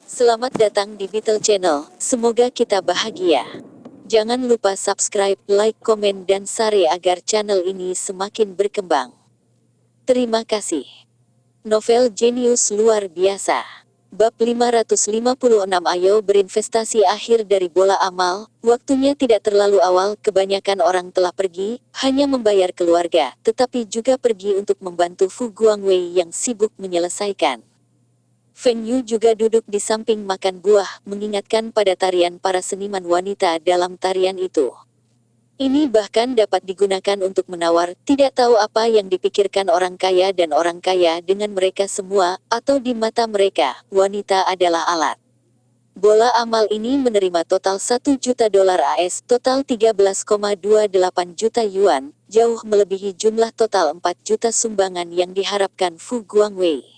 Selamat datang di Beetle Channel, semoga kita bahagia. Jangan lupa subscribe, like, komen, dan share agar channel ini semakin berkembang. Terima kasih. Novel jenius luar biasa. Bab 556. Ayo berinvestasi. Akhir dari bola amal. Waktunya tidak terlalu awal, kebanyakan orang telah pergi, hanya membayar keluarga, tetapi juga pergi untuk membantu Fu Guangwei yang sibuk menyelesaikan. Feng Yu juga duduk di samping makan buah, mengingatkan pada tarian para seniman wanita dalam tarian itu. Ini bahkan dapat digunakan untuk menawar, tidak tahu apa yang dipikirkan orang kaya dan orang kaya dengan mereka semua, atau di mata mereka, wanita adalah alat. Bola amal ini menerima total 1 juta dolar AS, total 13,28 juta yuan, jauh melebihi jumlah total 4 juta sumbangan yang diharapkan Fu Guangwei.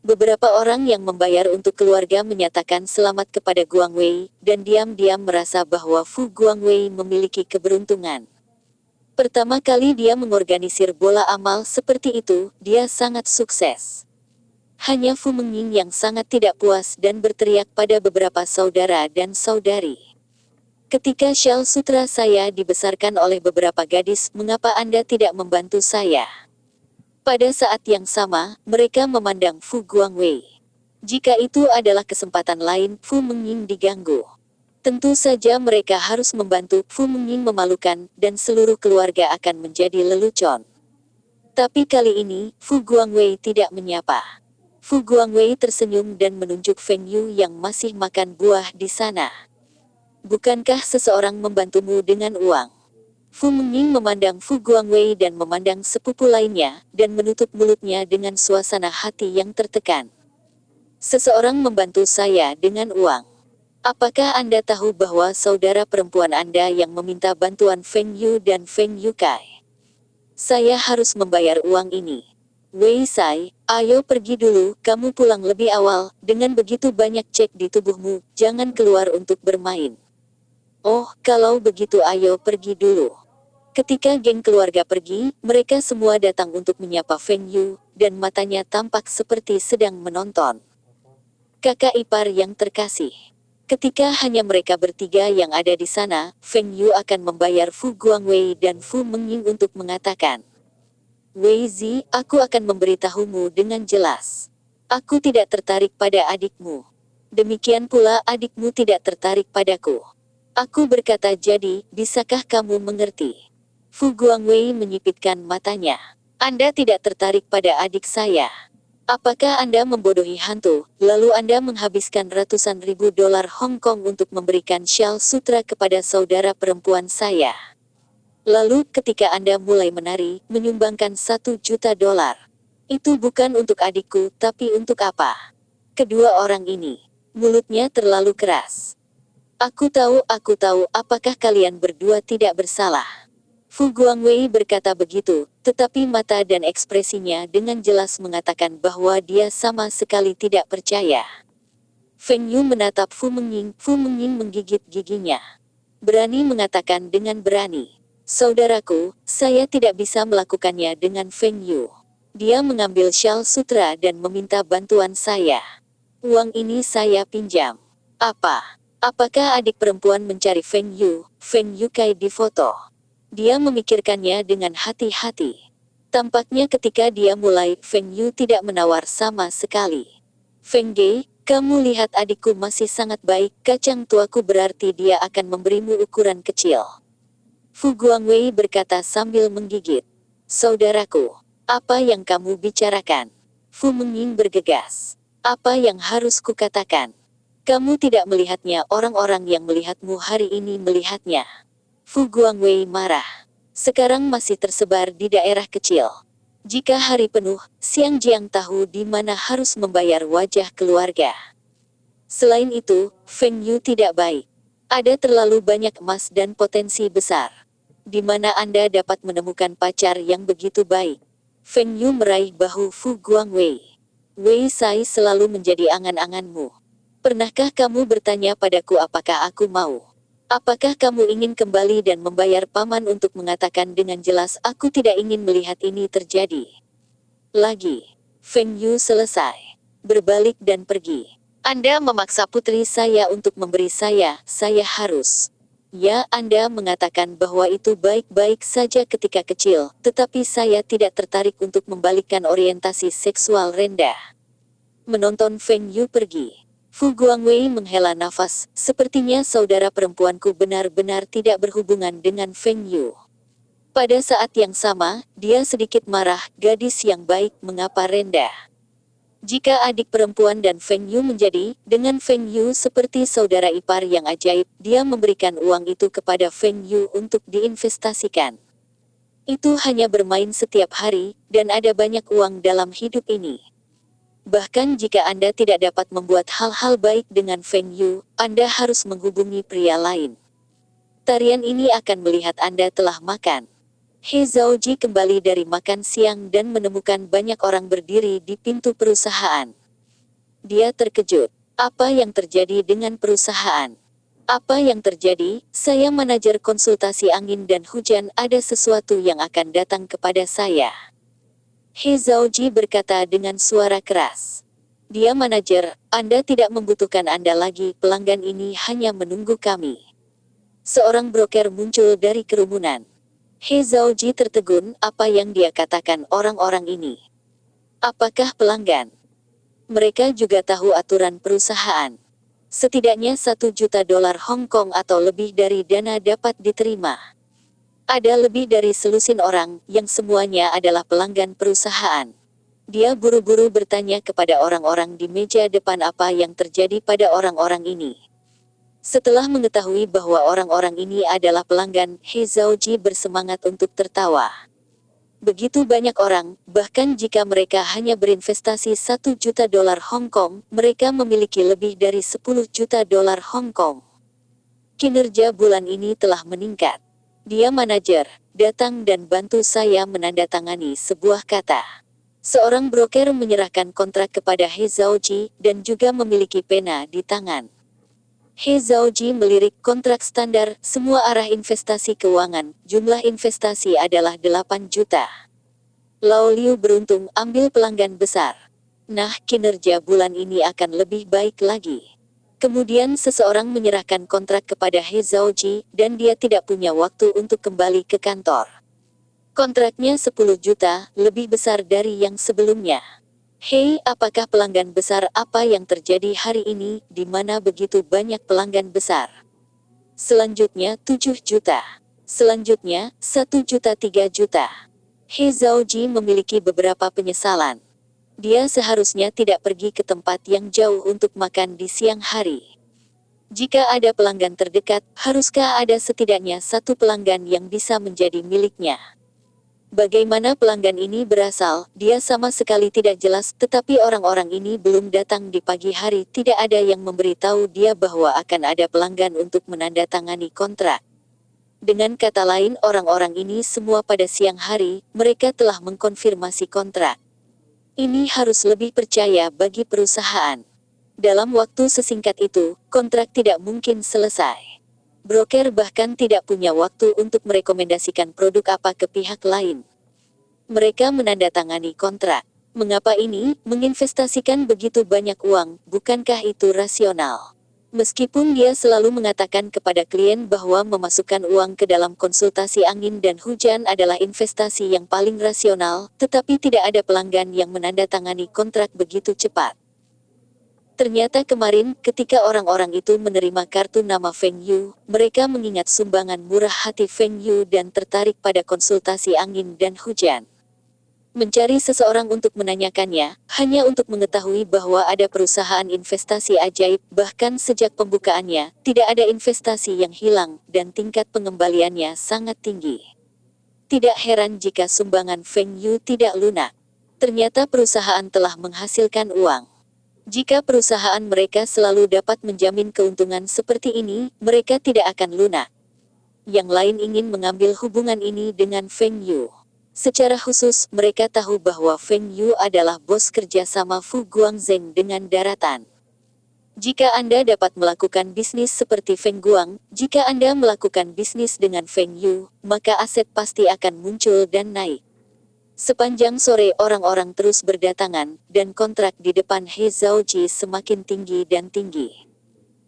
Beberapa orang yang membayar untuk keluarga menyatakan selamat kepada Guangwei, dan diam-diam merasa bahwa Fu Guangwei memiliki keberuntungan. Pertama kali dia mengorganisir bola amal seperti itu, dia sangat sukses. Hanya Fu Mengying yang sangat tidak puas dan berteriak pada beberapa saudara dan saudari. Ketika Shell Sutra saya dibesarkan oleh beberapa gadis, mengapa Anda tidak membantu saya? Pada saat yang sama, mereka memandang Fu Guangwei. Jika itu adalah kesempatan lain, Fu Mengying diganggu. Tentu saja mereka harus membantu. Fu Mengying memalukan, dan seluruh keluarga akan menjadi lelucon. Tapi kali ini, Fu Guangwei tidak menyapa. Fu Guangwei tersenyum dan menunjuk Feng Yu yang masih makan buah di sana. Bukankah seseorang membantumu dengan uang? Fu Mengying memandang Fu Guangwei dan memandang sepupu lainnya, dan menutup mulutnya dengan suasana hati yang tertekan. Seseorang membantu saya dengan uang. Apakah Anda tahu bahwa saudara perempuan Anda yang meminta bantuan Feng Yu dan Feng Yukai? Saya harus membayar uang ini. Wei Sai, ayo pergi dulu, kamu pulang lebih awal, dengan begitu banyak cek di tubuhmu, jangan keluar untuk bermain. Oh, kalau begitu ayo pergi dulu. Ketika geng keluarga pergi, mereka semua datang untuk menyapa Feng Yu, dan matanya tampak seperti sedang menonton. Kakak ipar yang terkasih. Ketika hanya mereka bertiga yang ada di sana, Feng Yu akan membayar Fu Guangwei dan Fu Mengying untuk mengatakan, Wei Zi, aku akan memberitahumu dengan jelas. Aku tidak tertarik pada adikmu. Demikian pula adikmu tidak tertarik padaku. Aku berkata jadi, bisakah kamu mengerti? Fu Guangwei menyipitkan matanya. Anda tidak tertarik pada adik saya. Apakah Anda membodohi hantu, lalu Anda menghabiskan ratusan ribu dolar Hong Kong untuk memberikan Shell Sutra kepada saudara perempuan saya? Lalu ketika Anda mulai menari, menyumbangkan 1 juta dolar. Itu bukan untuk adikku, tapi untuk apa? Kedua orang ini, mulutnya terlalu keras. Aku tahu, apakah kalian berdua tidak bersalah? Fu Guangwei berkata begitu, tetapi mata dan ekspresinya dengan jelas mengatakan bahwa dia sama sekali tidak percaya. Feng Yu menatap Fu Mengying menggigit giginya. Berani mengatakan dengan berani. Saudaraku, saya tidak bisa melakukannya dengan Feng Yu. Dia mengambil Shell Sutra dan meminta bantuan saya. Uang ini saya pinjam. Apa? Apakah adik perempuan mencari Feng Yukai di foto? Dia memikirkannya dengan hati-hati. Tampaknya ketika dia mulai, Feng Yu tidak menawar sama sekali. Feng Ge, kamu lihat adikku masih sangat baik, kacang tuaku berarti dia akan memberimu ukuran kecil. Fu Guangwei berkata sambil menggigit. Saudaraku, apa yang kamu bicarakan? Fu Mengying bergegas. Apa yang harus kukatakan? Kamu tidak melihatnya, orang-orang yang melihatmu hari ini melihatnya. Fu Guangwei marah. Sekarang masih tersebar di daerah kecil. Jika hari penuh, Siang Jiang tahu di mana harus membayar wajah keluarga. Selain itu, Feng Yu tidak baik. Ada terlalu banyak emas dan potensi besar. Di mana Anda dapat menemukan pacar yang begitu baik? Feng Yu meraih bahu Fu Guangwei. Wei Sai selalu menjadi angan-anganmu. Pernahkah kamu bertanya padaku apakah aku mau? Apakah kamu ingin kembali dan membayar paman untuk mengatakan dengan jelas aku tidak ingin melihat ini terjadi? Lagi. Feng Yu selesai. Berbalik dan pergi. Anda memaksa putri saya untuk memberi saya harus. Ya, Anda mengatakan bahwa itu baik-baik saja ketika kecil, tetapi saya tidak tertarik untuk membalikkan orientasi seksual rendah. Menonton Feng Yu pergi. Fu Guangwei menghela nafas, sepertinya saudara perempuanku benar-benar tidak berhubungan dengan Feng Yu. Pada saat yang sama, dia sedikit marah, gadis yang baik mengapa rendah. Jika adik perempuan dan Feng Yu menjadi, dengan Feng Yu seperti saudara ipar yang ajaib, dia memberikan uang itu kepada Feng Yu untuk diinvestasikan. Itu hanya bermain setiap hari, dan ada banyak uang dalam hidup ini. Bahkan jika Anda tidak dapat membuat hal-hal baik dengan Feng Yu, Anda harus menghubungi pria lain. Tarian ini akan melihat Anda telah makan. He Zhaoji kembali dari makan siang dan menemukan banyak orang berdiri di pintu perusahaan. Dia terkejut. Apa yang terjadi dengan perusahaan? Apa yang terjadi? Saya manajer konsultasi angin dan hujan, ada sesuatu yang akan datang kepada saya. He Zhaoji berkata dengan suara keras. Dia manajer, Anda tidak membutuhkan Anda lagi, pelanggan ini hanya menunggu kami. Seorang broker muncul dari kerumunan. He Zhaoji tertegun, apa yang dia katakan orang-orang ini? Apakah pelanggan? Mereka juga tahu aturan perusahaan. Setidaknya $1 juta Hong Kong atau lebih dari dana dapat diterima. Ada lebih dari selusin orang, yang semuanya adalah pelanggan perusahaan. Dia buru-buru bertanya kepada orang-orang di meja depan apa yang terjadi pada orang-orang ini. Setelah mengetahui bahwa orang-orang ini adalah pelanggan, He Zhaoji bersemangat untuk tertawa. Begitu banyak orang, bahkan jika mereka hanya berinvestasi $1 juta Hong Kong, mereka memiliki lebih dari $10 juta Hong Kong. Kinerja bulan ini telah meningkat. Dia manajer, datang dan bantu saya menandatangani sebuah kata. Seorang broker menyerahkan kontrak kepada He Zhaoji, dan juga memiliki pena di tangan. He Zhaoji melirik kontrak standar, semua arah investasi keuangan, jumlah investasi adalah 8 juta. Lao Liu beruntung ambil pelanggan besar. Nah, kinerja bulan ini akan lebih baik lagi. Kemudian seseorang menyerahkan kontrak kepada He Zhaoji, dan dia tidak punya waktu untuk kembali ke kantor. Kontraknya 10 juta, lebih besar dari yang sebelumnya. Hei, apakah pelanggan besar? Apa yang terjadi hari ini, di mana begitu banyak pelanggan besar? Selanjutnya 7 juta. Selanjutnya, 1 juta 3 juta. He Zhaoji memiliki beberapa penyesalan. Dia seharusnya tidak pergi ke tempat yang jauh untuk makan di siang hari. Jika ada pelanggan terdekat, haruskah ada setidaknya satu pelanggan yang bisa menjadi miliknya? Bagaimana pelanggan ini berasal, dia sama sekali tidak jelas, tetapi orang-orang ini belum datang di pagi hari, tidak ada yang memberitahu dia bahwa akan ada pelanggan untuk menandatangani kontrak. Dengan kata lain, orang-orang ini semua pada siang hari, mereka telah mengkonfirmasi kontrak. Ini harus lebih percaya bagi perusahaan. Dalam waktu sesingkat itu, kontrak tidak mungkin selesai. Broker bahkan tidak punya waktu untuk merekomendasikan produk apa ke pihak lain. Mereka menandatangani kontrak. Mengapa ini? Menginvestasikan begitu banyak uang, bukankah itu rasional? Meskipun dia selalu mengatakan kepada klien bahwa memasukkan uang ke dalam konsultasi angin dan hujan adalah investasi yang paling rasional, tetapi tidak ada pelanggan yang menandatangani kontrak begitu cepat. Ternyata kemarin, ketika orang-orang itu menerima kartu nama Feng Yu, mereka mengingat sumbangan murah hati Feng Yu dan tertarik pada konsultasi angin dan hujan. Mencari seseorang untuk menanyakannya, hanya untuk mengetahui bahwa ada perusahaan investasi ajaib, bahkan sejak pembukaannya, tidak ada investasi yang hilang, dan tingkat pengembaliannya sangat tinggi. Tidak heran jika sumbangan Feng Yu tidak lunak. Ternyata perusahaan telah menghasilkan uang. Jika perusahaan mereka selalu dapat menjamin keuntungan seperti ini, mereka tidak akan lunak. Yang lain ingin mengambil hubungan ini dengan Feng Yu. Secara khusus, mereka tahu bahwa Feng Yu adalah bos kerjasama Fu Guangzheng dengan daratan. Jika Anda dapat melakukan bisnis seperti Feng Guang, jika Anda melakukan bisnis dengan Feng Yu, maka aset pasti akan muncul dan naik. Sepanjang sore orang-orang terus berdatangan, dan kontrak di depan He Zhaoji semakin tinggi dan tinggi.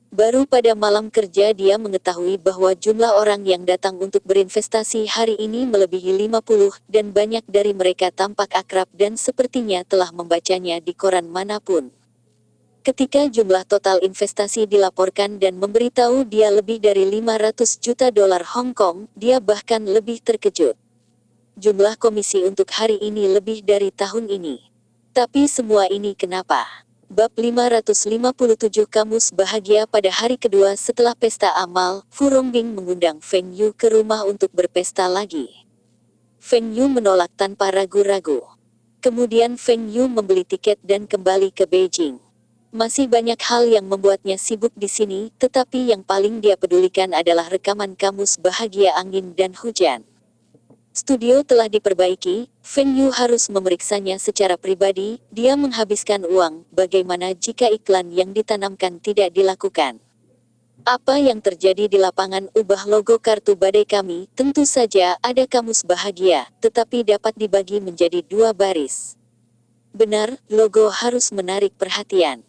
Baru pada malam kerja dia mengetahui bahwa jumlah orang yang datang untuk berinvestasi hari ini melebihi 50, dan banyak dari mereka tampak akrab dan sepertinya telah membacanya di koran manapun. Ketika jumlah total investasi dilaporkan dan memberitahu dia lebih dari 500 juta dolar Hong Kong, dia bahkan lebih terkejut. Jumlah komisi untuk hari ini lebih dari tahun ini. Tapi semua ini kenapa? Bab 557 Kamus Bahagia. Pada hari kedua setelah pesta amal, Fu Rongbing mengundang Feng Yu ke rumah untuk berpesta lagi. Feng Yu menolak tanpa ragu-ragu. Kemudian Feng Yu membeli tiket dan kembali ke Beijing. Masih banyak hal yang membuatnya sibuk di sini, tetapi yang paling dia pedulikan adalah rekaman Kamus Bahagia Angin dan Hujan. Studio telah diperbaiki, Feng Yu harus memeriksanya secara pribadi. Dia menghabiskan uang, bagaimana jika iklan yang ditanamkan tidak dilakukan? Apa yang terjadi di lapangan? Ubah logo kartu badai kami, tentu saja ada Kamus Bahagia, tetapi dapat dibagi menjadi 2 baris. Benar, logo harus menarik perhatian.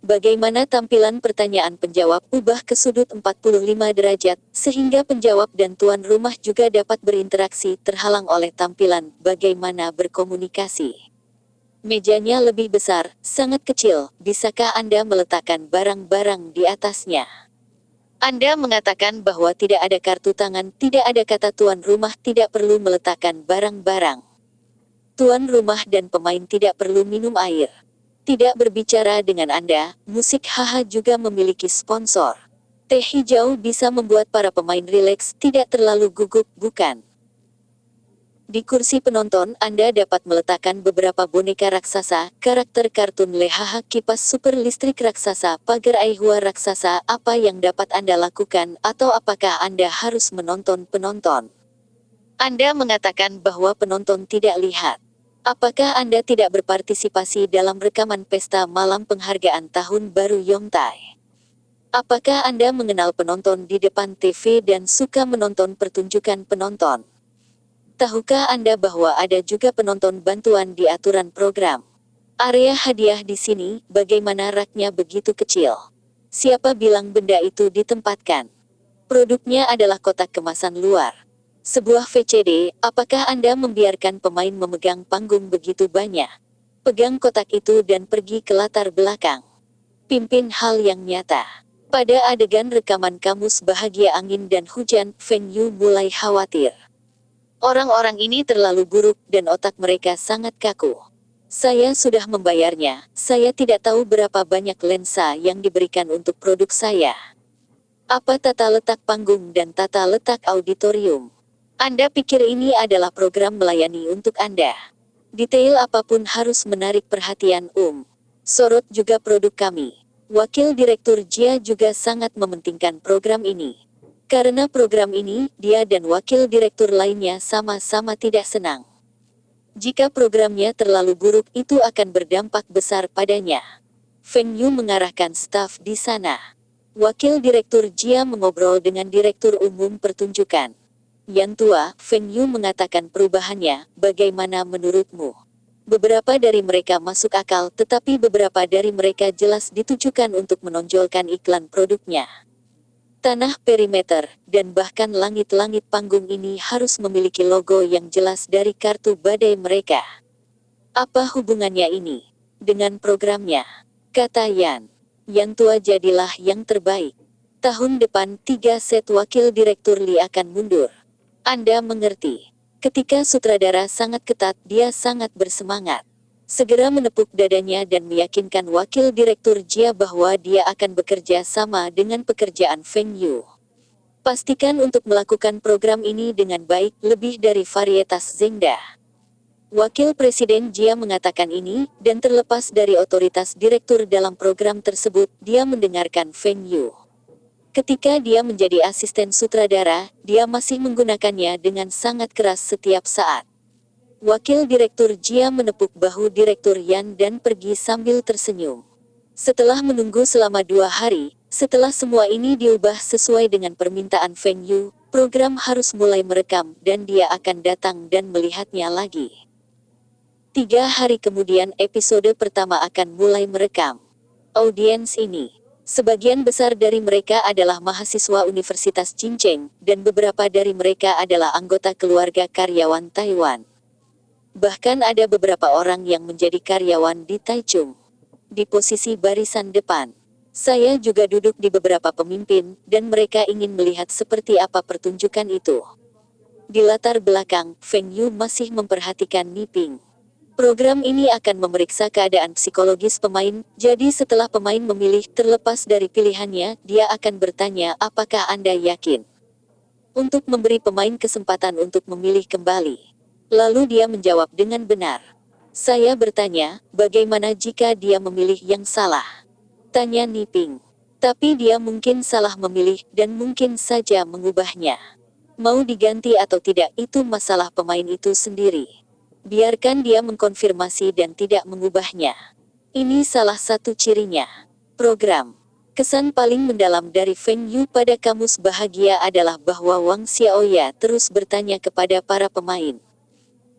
Bagaimana tampilan pertanyaan penjawab? Ubah ke sudut 45 derajat, sehingga penjawab dan tuan rumah juga dapat berinteraksi, terhalang oleh tampilan bagaimana berkomunikasi. Mejanya lebih besar, sangat kecil, bisakah Anda meletakkan barang-barang di atasnya? Anda mengatakan bahwa tidak ada kartu tangan, tidak ada kata tuan rumah, tidak perlu meletakkan barang-barang. Tuan rumah dan pemain tidak perlu minum air. Tidak berbicara dengan Anda, musik haha juga memiliki sponsor. Teh hijau bisa membuat para pemain rileks, tidak terlalu gugup, bukan? Di kursi penonton, Anda dapat meletakkan beberapa boneka raksasa, karakter kartun lehaha, kipas super listrik raksasa, pagar aihua raksasa. Apa yang dapat Anda lakukan, atau apakah Anda harus menonton penonton? Anda mengatakan bahwa penonton tidak lihat. Apakah Anda tidak berpartisipasi dalam rekaman pesta malam penghargaan Tahun Baru Yongtai? Apakah Anda mengenal penonton di depan TV dan suka menonton pertunjukan penonton? Tahukah Anda bahwa ada juga penonton bantuan di aturan program? Area hadiah di sini, bagaimana raknya begitu kecil? Siapa bilang benda itu ditempatkan? Produknya adalah kotak kemasan luar. Sebuah VCD, apakah Anda membiarkan pemain memegang panggung begitu banyak? Pegang kotak itu dan pergi ke latar belakang. Pimpin hal yang nyata. Pada adegan rekaman Kamus Bahagia Angin dan Hujan, Feng Yu mulai khawatir. Orang-orang ini terlalu buruk dan otak mereka sangat kaku. Saya sudah membayarnya, saya tidak tahu berapa banyak lensa yang diberikan untuk produk saya. Apa tata letak panggung dan tata letak auditorium? Anda pikir ini adalah program melayani untuk Anda? Detail apapun harus menarik perhatian Sorot juga produk kami. Wakil Direktur Jia juga sangat mementingkan program ini. Karena program ini, dia dan wakil direktur lainnya sama-sama tidak senang. Jika programnya terlalu buruk, itu akan berdampak besar padanya. Feng Yu mengarahkan staf di sana. Wakil Direktur Jia mengobrol dengan Direktur Umum Pertunjukan. Yang tua, Feng Yu mengatakan perubahannya, bagaimana menurutmu? Beberapa dari mereka masuk akal, tetapi beberapa dari mereka jelas ditujukan untuk menonjolkan iklan produknya. Tanah perimeter, dan bahkan langit-langit panggung ini harus memiliki logo yang jelas dari kartu badai mereka. Apa hubungannya ini dengan programnya? Kata Yan. Yang tua jadilah yang terbaik. Tahun depan 3 set wakil direktur Li akan mundur. Anda mengerti. Ketika sutradara sangat ketat, dia sangat bersemangat. Segera menepuk dadanya dan meyakinkan wakil direktur Jia bahwa dia akan bekerja sama dengan pekerjaan Feng Yu. Pastikan untuk melakukan program ini dengan baik, lebih dari varietas Zengda. Wakil Presiden Jia mengatakan ini, dan terlepas dari otoritas direktur dalam program tersebut, dia mendengarkan Feng Yu. Ketika dia menjadi asisten sutradara, dia masih menggunakannya dengan sangat keras setiap saat. Wakil Direktur Jia menepuk bahu Direktur Yan dan pergi sambil tersenyum. Setelah menunggu selama 2 hari, setelah semua ini diubah sesuai dengan permintaan Feng Yu, program harus mulai merekam dan dia akan datang dan melihatnya lagi. 3 hari kemudian episode pertama akan mulai merekam. Audiens ini, sebagian besar dari mereka adalah mahasiswa Universitas Chinceng, dan beberapa dari mereka adalah anggota keluarga karyawan Taiwan. Bahkan ada beberapa orang yang menjadi karyawan di Taichung. Di posisi barisan depan, saya juga duduk di beberapa pemimpin, dan mereka ingin melihat seperti apa pertunjukan itu. Di latar belakang, Feng Yu masih memperhatikan Niping. Program ini akan memeriksa keadaan psikologis pemain, jadi setelah pemain memilih terlepas dari pilihannya, dia akan bertanya, apakah Anda yakin? Untuk memberi pemain kesempatan untuk memilih kembali. Lalu dia menjawab dengan benar. Saya bertanya, bagaimana jika dia memilih yang salah? Tanya Niping. Tapi dia mungkin salah memilih, dan mungkin saja mengubahnya. Mau diganti atau tidak itu masalah pemain itu sendiri. Biarkan dia mengkonfirmasi dan tidak mengubahnya. Ini salah satu cirinya. Program. Kesan paling mendalam dari Feng Yu pada Kamus Bahagia adalah bahwa Wang Xiaoya terus bertanya kepada para pemain.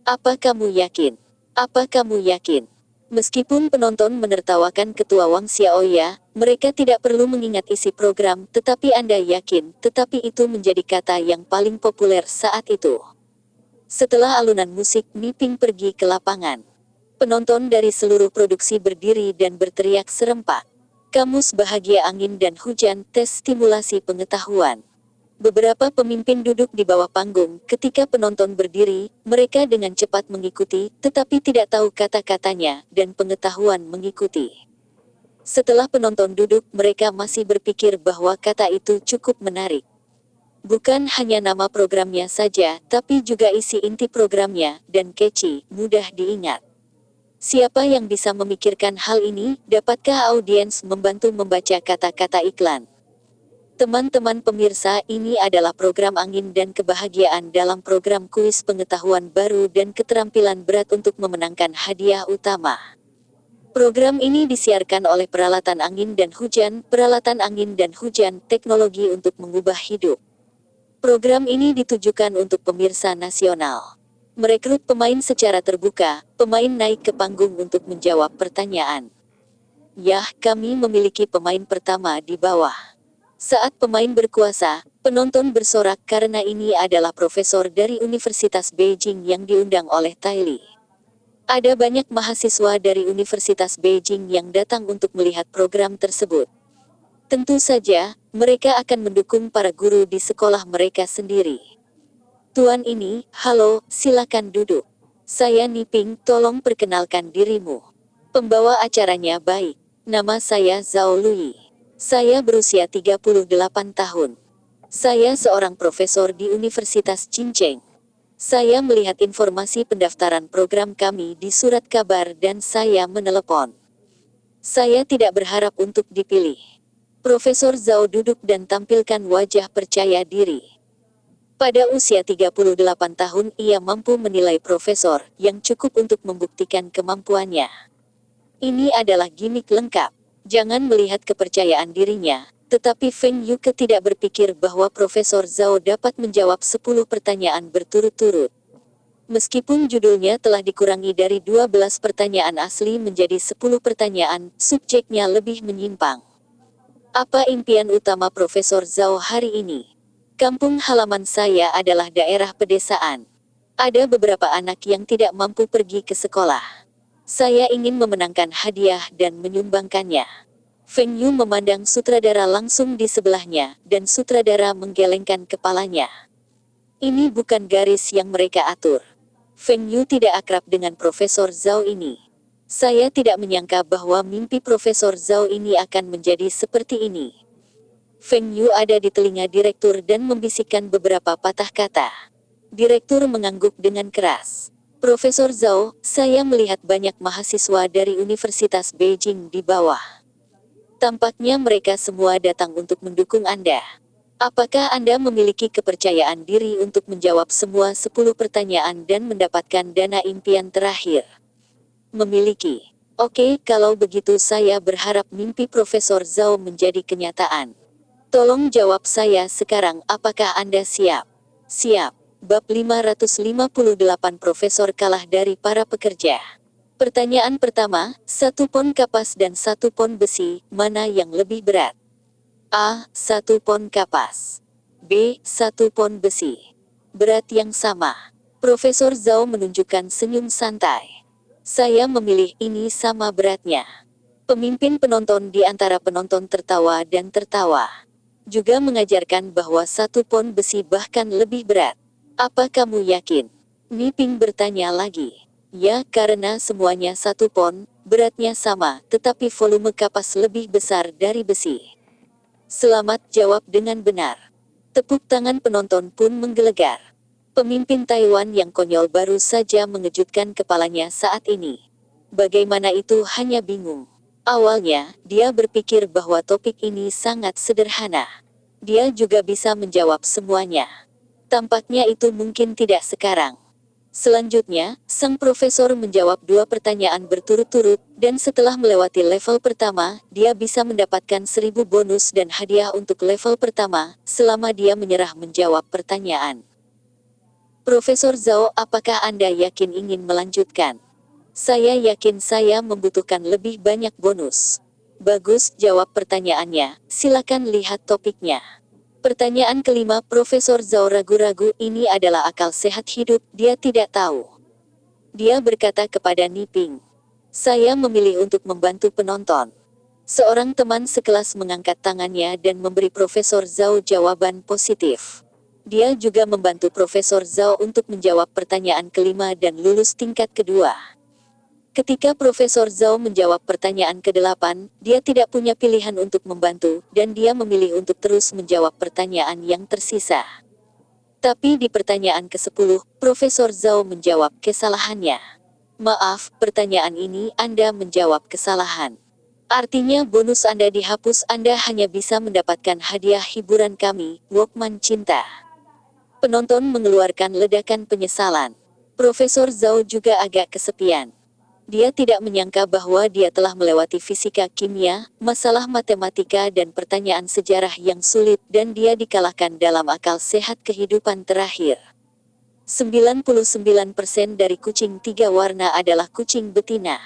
Apa kamu yakin? Apa kamu yakin? Meskipun penonton menertawakan ketua Wang Xiaoya, mereka tidak perlu mengingat isi program, tetapi Anda yakin, tetapi itu menjadi kata yang paling populer saat itu. Setelah alunan musik, Niping pergi ke lapangan. Penonton dari seluruh produksi berdiri dan berteriak serempak. Kamus Bahagia Angin dan Hujan, tes stimulasi pengetahuan. Beberapa pemimpin duduk di bawah panggung. Ketika penonton berdiri, mereka dengan cepat mengikuti, tetapi tidak tahu kata-katanya, dan pengetahuan mengikuti. Setelah penonton duduk, mereka masih berpikir bahwa kata itu cukup menarik. Bukan hanya nama programnya saja, tapi juga isi inti programnya, dan catchy, mudah diingat. Siapa yang bisa memikirkan hal ini? Dapatkah audiens membantu membaca kata-kata iklan? Teman-teman pemirsa, ini adalah program Angin dan Kebahagiaan dalam program kuis pengetahuan baru dan keterampilan berat untuk memenangkan hadiah utama. Program ini disiarkan oleh Peralatan Angin dan Hujan, Peralatan Angin dan Hujan, teknologi untuk mengubah hidup. Program ini ditujukan untuk pemirsa nasional. Merekrut pemain secara terbuka, pemain naik ke panggung untuk menjawab pertanyaan. Yah, kami memiliki pemain pertama di bawah. Saat pemain berkuasa, penonton bersorak karena ini adalah profesor dari Universitas Beijing yang diundang oleh Taili. Ada banyak mahasiswa dari Universitas Beijing yang datang untuk melihat program tersebut. Tentu saja, mereka akan mendukung para guru di sekolah mereka sendiri. Tuan ini, halo, silakan duduk. Saya Niping, tolong perkenalkan dirimu. Pembawa acaranya baik. Nama saya Zhao Lui. Saya berusia 38 tahun. Saya seorang profesor di Universitas Chinceng. Saya melihat informasi pendaftaran program kami di surat kabar dan saya menelepon. Saya tidak berharap untuk dipilih. Profesor Zhao duduk dan tampilkan wajah percaya diri. Pada usia 38 tahun ia mampu menilai profesor, yang cukup untuk membuktikan kemampuannya. Ini adalah gimik lengkap. Jangan melihat kepercayaan dirinya, tetapi Feng Yu tidak berpikir bahwa Profesor Zhao dapat menjawab 10 pertanyaan berturut-turut. Meskipun judulnya telah dikurangi dari 12 pertanyaan asli menjadi 10 pertanyaan, subjeknya lebih menyimpang. Apa impian utama Profesor Zhao hari ini? Kampung halaman saya adalah daerah pedesaan. Ada beberapa anak yang tidak mampu pergi ke sekolah. Saya ingin memenangkan hadiah dan menyumbangkannya. Feng Yu memandang sutradara langsung di sebelahnya, dan sutradara menggelengkan kepalanya. Ini bukan garis yang mereka atur. Feng Yu tidak akrab dengan Profesor Zhao ini. Saya tidak menyangka bahwa mimpi Profesor Zhao ini akan menjadi seperti ini. Feng Yu ada di telinga direktur dan membisikkan beberapa patah kata. Direktur mengangguk dengan keras. Profesor Zhao, saya melihat banyak mahasiswa dari Universitas Beijing di bawah. Tampaknya mereka semua datang untuk mendukung Anda. Apakah Anda memiliki kepercayaan diri untuk menjawab semua 10 pertanyaan dan mendapatkan dana impian terakhir? Memiliki. Oke, kalau begitu saya berharap mimpi Profesor Zhao menjadi kenyataan. Tolong jawab saya sekarang, apakah Anda siap? Siap. Bab 558 Profesor kalah dari para pekerja. Pertanyaan pertama, 1 pon kapas dan 1 pon besi, mana yang lebih berat? A. 1 pon kapas. B. 1 pon besi. Berat yang sama. Profesor Zhao menunjukkan senyum santai. Saya memilih ini sama beratnya. Pemimpin penonton di antara penonton tertawa dan tertawa. Juga mengajarkan bahwa 1 pon besi bahkan lebih berat. Apa kamu yakin? Niping bertanya lagi. Ya, karena semuanya 1 pon, beratnya sama, tetapi volume kapas lebih besar dari besi. Selamat jawab dengan benar. Tepuk tangan penonton pun menggelegar. Pemimpin Taiwan yang konyol baru saja mengejutkan kepalanya saat ini. Bagaimana itu hanya bingung. Awalnya, dia berpikir bahwa topik ini sangat sederhana. Dia juga bisa menjawab semuanya. Tampaknya itu mungkin tidak sekarang. Selanjutnya, sang profesor menjawab 2 pertanyaan berturut-turut, dan setelah melewati level pertama, dia bisa mendapatkan 1000 bonus dan hadiah untuk level pertama, selama dia menyerah menjawab pertanyaan. Profesor Zhao, apakah Anda yakin ingin melanjutkan? Saya yakin saya membutuhkan lebih banyak bonus. Bagus, jawab pertanyaannya, silakan lihat topiknya. Pertanyaan kelima, Profesor Zhao ragu-ragu, ini adalah akal sehat hidup, dia tidak tahu. Dia berkata kepada Niping. Saya memilih untuk membantu penonton. Seorang teman sekelas mengangkat tangannya dan memberi Profesor Zhao jawaban positif. Dia juga membantu Profesor Zhao untuk menjawab pertanyaan kelima dan lulus tingkat kedua. Ketika Profesor Zhao menjawab pertanyaan ke-8, dia tidak punya pilihan untuk membantu, dan dia memilih untuk terus menjawab pertanyaan yang tersisa. Tapi di pertanyaan ke-10, Profesor Zhao menjawab kesalahannya. Maaf, pertanyaan ini Anda menjawab kesalahan. Artinya bonus Anda dihapus, Anda hanya bisa mendapatkan hadiah hiburan kami, Walkman cinta. Penonton mengeluarkan ledakan penyesalan. Profesor Zhao juga agak kesepian. Dia tidak menyangka bahwa dia telah melewati fisika kimia, masalah matematika dan pertanyaan sejarah yang sulit dan dia dikalahkan dalam akal sehat kehidupan terakhir. 99% dari kucing 3 warna adalah kucing betina.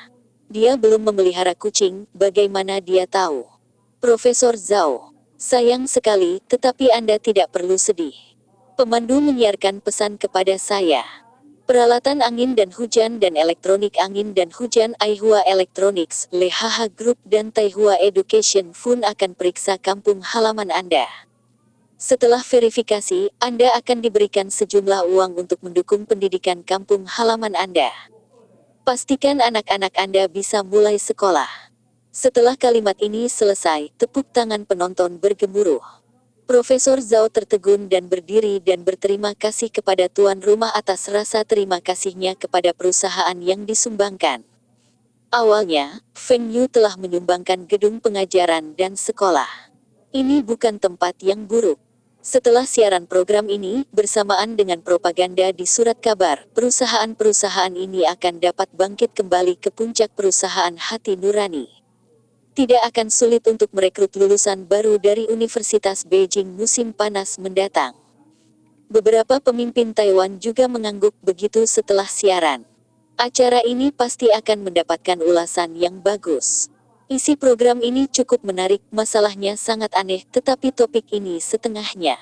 Dia belum memelihara kucing, bagaimana dia tahu? Profesor Zhao, sayang sekali, tetapi Anda tidak perlu sedih. Pemandu menyiarkan pesan kepada saya. Peralatan angin dan hujan dan elektronik angin dan hujan Aihua Electronics, LHH Group dan Taihua Education Fund akan periksa kampung halaman Anda. Setelah verifikasi, Anda akan diberikan sejumlah uang untuk mendukung pendidikan kampung halaman Anda. Pastikan anak-anak Anda bisa mulai sekolah. Setelah kalimat ini selesai, tepuk tangan penonton bergemuruh. Profesor Zhao tertegun dan berdiri dan berterima kasih kepada tuan rumah atas rasa terima kasihnya kepada perusahaan yang disumbangkan. Awalnya, Feng Yu telah menyumbangkan gedung pengajaran dan sekolah. Ini bukan tempat yang buruk. Setelah siaran program ini, bersamaan dengan propaganda di surat kabar, perusahaan-perusahaan ini akan dapat bangkit kembali ke puncak perusahaan hati nurani. Tidak akan sulit untuk merekrut lulusan baru dari Universitas Beijing musim panas mendatang. Beberapa pemimpin Taiwan juga mengangguk begitu setelah siaran. Acara ini pasti akan mendapatkan ulasan yang bagus. Isi program ini cukup menarik, masalahnya sangat aneh, tetapi topik ini setengahnya.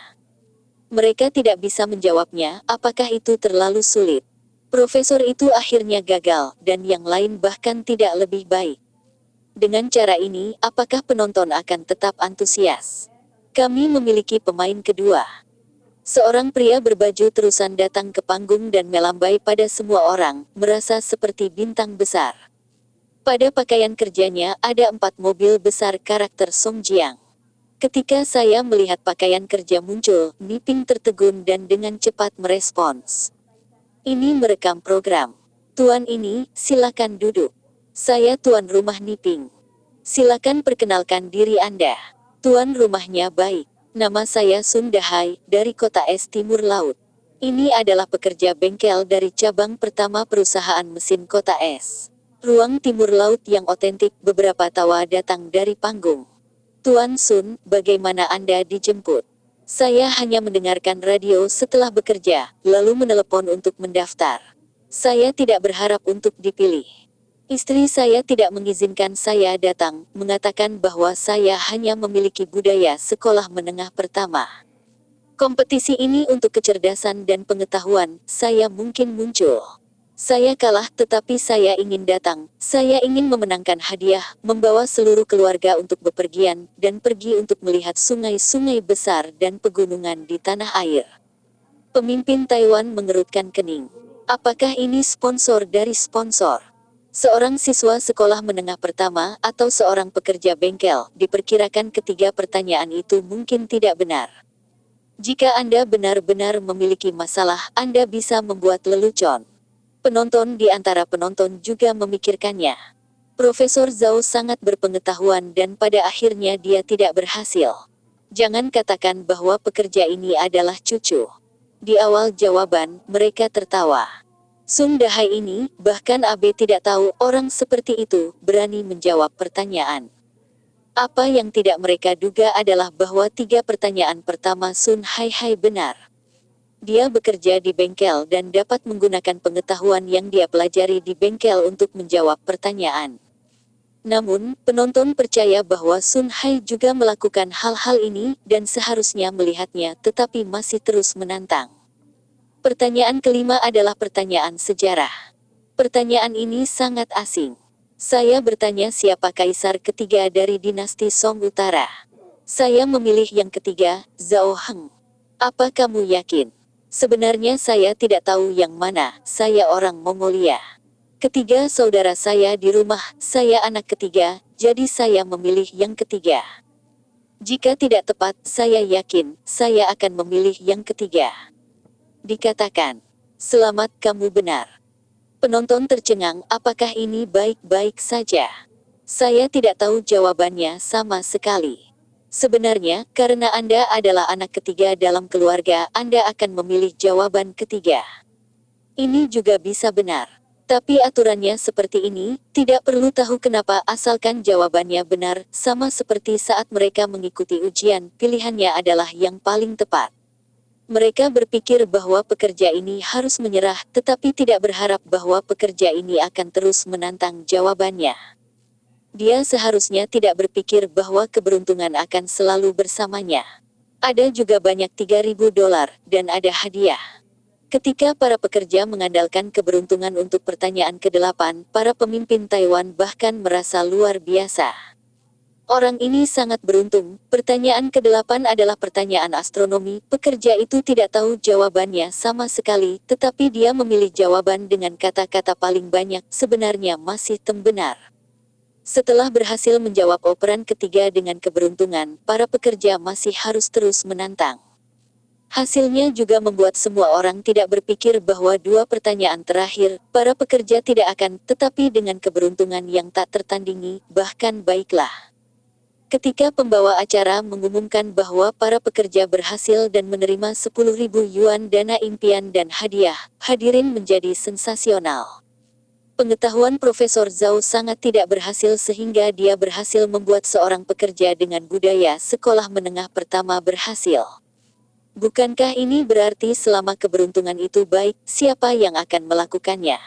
Mereka tidak bisa menjawabnya, apakah itu terlalu sulit? Profesor itu akhirnya gagal, dan yang lain bahkan tidak lebih baik. Dengan cara ini, apakah penonton akan tetap antusias? Kami memiliki pemain kedua. Seorang pria berbaju terusan datang ke panggung dan melambai pada semua orang, merasa seperti bintang besar. Pada pakaian kerjanya ada 4 mobil besar karakter Song Jiang. Ketika saya melihat pakaian kerja muncul, Niping tertegun dan dengan cepat merespons. Ini merekam program. Tuan ini, silakan duduk. Saya tuan rumah Niping. Silakan perkenalkan diri Anda. Tuan rumahnya baik. Nama saya Sun Dahai, dari kota es Timur Laut. Ini adalah pekerja bengkel dari cabang pertama perusahaan mesin kota es. Ruang Timur Laut yang otentik, beberapa tawa datang dari panggung. Tuan Sun, bagaimana Anda dijemput? Saya hanya mendengarkan radio setelah bekerja, lalu menelepon untuk mendaftar. Saya tidak berharap untuk dipilih. Istri saya tidak mengizinkan saya datang, mengatakan bahwa saya hanya memiliki budaya sekolah menengah pertama. Kompetisi ini untuk kecerdasan dan pengetahuan, saya mungkin muncul. Saya kalah tetapi saya ingin datang, saya ingin memenangkan hadiah, membawa seluruh keluarga untuk bepergian, dan pergi untuk melihat sungai-sungai besar dan pegunungan di tanah air. Pemimpin Taiwan mengerutkan kening. Apakah ini sponsor dari sponsor? Seorang siswa sekolah menengah pertama atau seorang pekerja bengkel, diperkirakan ketiga pertanyaan itu mungkin tidak benar. Jika Anda benar-benar memiliki masalah, Anda bisa membuat lelucon. Penonton di antara penonton juga memikirkannya. Profesor Zhao sangat berpengetahuan dan pada akhirnya dia tidak berhasil. Jangan katakan bahwa pekerja ini adalah cucu. Di awal jawaban, mereka tertawa. Sun Dahai ini, bahkan Abe tidak tahu orang seperti itu, berani menjawab pertanyaan. Apa yang tidak mereka duga adalah bahwa tiga pertanyaan pertama Sun Hai benar. Dia bekerja di bengkel dan dapat menggunakan pengetahuan yang dia pelajari di bengkel untuk menjawab pertanyaan. Namun, penonton percaya bahwa Sun Hai juga melakukan hal-hal ini dan seharusnya melihatnya tetapi masih terus menantang. Pertanyaan kelima adalah pertanyaan sejarah. Pertanyaan ini sangat asing. Saya bertanya siapa kaisar ketiga dari dinasti Song Utara. Saya memilih yang ketiga, Zhao Heng. Apa kamu yakin? Sebenarnya saya tidak tahu yang mana, saya orang Mongolia. Ketiga saudara saya di rumah, saya anak ketiga, jadi saya memilih yang ketiga. Jika tidak tepat, saya yakin, saya akan memilih yang ketiga. Dikatakan, selamat kamu benar. Penonton tercengang, apakah ini baik-baik saja? Saya tidak tahu jawabannya sama sekali. Sebenarnya, karena Anda adalah anak ketiga dalam keluarga, Anda akan memilih jawaban ketiga. Ini juga bisa benar. Tapi aturannya seperti ini, tidak perlu tahu kenapa asalkan jawabannya benar, sama seperti saat mereka mengikuti ujian, pilihannya adalah yang paling tepat. Mereka berpikir bahwa pekerja ini harus menyerah, tetapi tidak berharap bahwa pekerja ini akan terus menantang jawabannya. Dia seharusnya tidak berpikir bahwa keberuntungan akan selalu bersamanya. Ada juga banyak $3.000 dan ada hadiah. Ketika para pekerja mengandalkan keberuntungan untuk pertanyaan ke-8, para pemimpin Taiwan bahkan merasa luar biasa. Orang ini sangat beruntung. Pertanyaan ke-8 adalah pertanyaan astronomi. Pekerja itu tidak tahu jawabannya sama sekali, tetapi dia memilih jawaban dengan kata-kata paling banyak, sebenarnya masih benar. Setelah berhasil menjawab operan ketiga dengan keberuntungan, para pekerja masih harus terus menantang. Hasilnya juga membuat semua orang tidak berpikir bahwa dua pertanyaan terakhir, para pekerja tidak akan, tetapi dengan keberuntungan yang tak tertandingi, bahkan baiklah. Ketika pembawa acara mengumumkan bahwa para pekerja berhasil dan menerima 10.000 yuan dana impian dan hadiah, hadirin menjadi sensasional. Pengetahuan Profesor Zhao sangat tidak berhasil sehingga dia berhasil membuat seorang pekerja dengan budaya sekolah menengah pertama berhasil. Bukankah ini berarti selama keberuntungan itu baik, siapa yang akan melakukannya?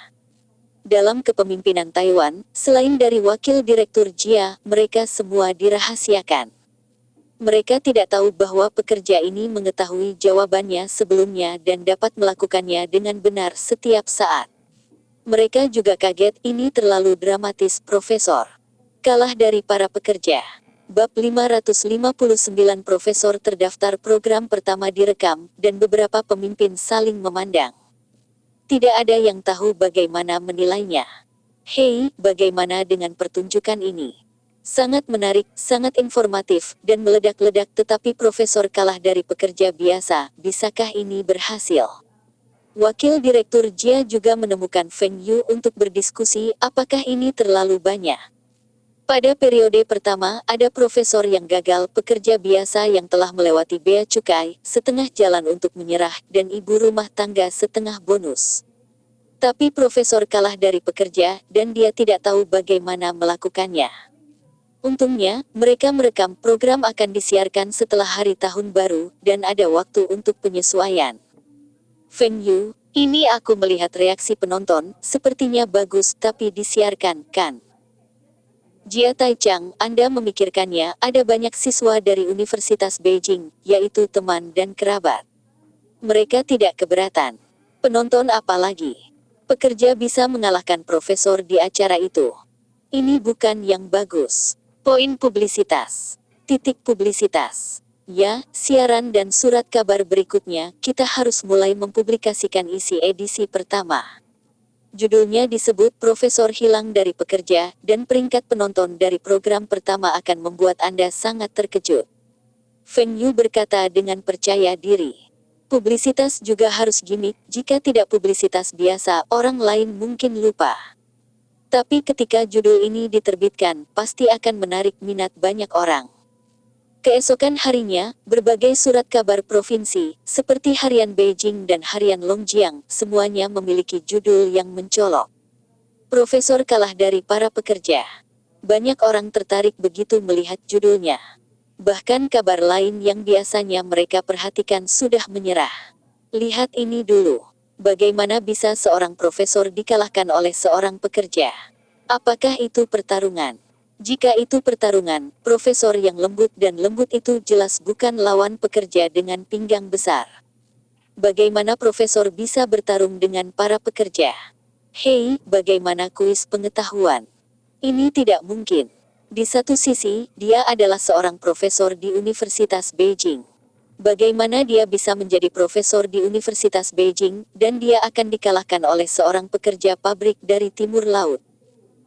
Dalam kepemimpinan Taiwan, selain dari wakil direktur Jia, mereka semua dirahasiakan. Mereka tidak tahu bahwa pekerja ini mengetahui jawabannya sebelumnya dan dapat melakukannya dengan benar setiap saat. Mereka juga kaget, ini terlalu dramatis, Profesor. Kalah dari para pekerja. Bab 559 Profesor terdaftar program pertama direkam, dan beberapa pemimpin saling memandang. Tidak ada yang tahu bagaimana menilainya. Hei, bagaimana dengan pertunjukan ini? Sangat menarik, sangat informatif, dan meledak-ledak tetapi profesor kalah dari pekerja biasa, bisakah ini berhasil? Wakil Direktur Jia juga menemukan Feng Yu untuk berdiskusi, apakah ini terlalu banyak? Pada periode pertama, ada profesor yang gagal, pekerja biasa yang telah melewati bea cukai, setengah jalan untuk menyerah, dan ibu rumah tangga setengah bonus. Tapi profesor kalah dari pekerja, dan dia tidak tahu bagaimana melakukannya. Untungnya, mereka merekam program akan disiarkan setelah hari tahun baru, dan ada waktu untuk penyesuaian. Feng Yu, Ini aku melihat reaksi penonton, sepertinya bagus tapi disiarkan, kan? Jia Taichang, Anda memikirkannya, ada banyak siswa dari Universitas Beijing, yaitu teman dan kerabat. Mereka tidak keberatan. Penonton apalagi? Pekerja bisa mengalahkan profesor di acara itu. Ini bukan yang bagus. Poin publisitas. Titik publisitas. Ya, siaran dan surat kabar berikutnya, kita harus mulai mempublikasikan isi edisi pertama. Judulnya disebut Profesor Hilang dari Pekerja, dan peringkat penonton dari program pertama akan membuat Anda sangat terkejut. Feng Yu berkata dengan percaya diri. Publisitas juga harus gimmick, jika tidak publisitas biasa, orang lain mungkin lupa. Tapi ketika judul ini diterbitkan, pasti akan menarik minat banyak orang. Keesokan harinya, berbagai surat kabar provinsi, seperti Harian Beijing dan Harian Longjiang, semuanya memiliki judul yang mencolok. Profesor kalah dari para pekerja. Banyak orang tertarik begitu melihat judulnya. Bahkan kabar lain yang biasanya mereka perhatikan sudah menyerah. Lihat ini dulu. Bagaimana bisa seorang profesor dikalahkan oleh seorang pekerja? Apakah itu pertarungan? Jika itu pertarungan, profesor yang lembut dan lembut itu jelas bukan lawan pekerja dengan pinggang besar. Bagaimana profesor bisa bertarung dengan para pekerja? Hei, bagaimana kuis pengetahuan? Ini tidak mungkin. Di satu sisi, dia adalah seorang profesor di Universitas Beijing. Bagaimana dia bisa menjadi profesor di Universitas Beijing, dan dia akan dikalahkan oleh seorang pekerja pabrik dari timur laut?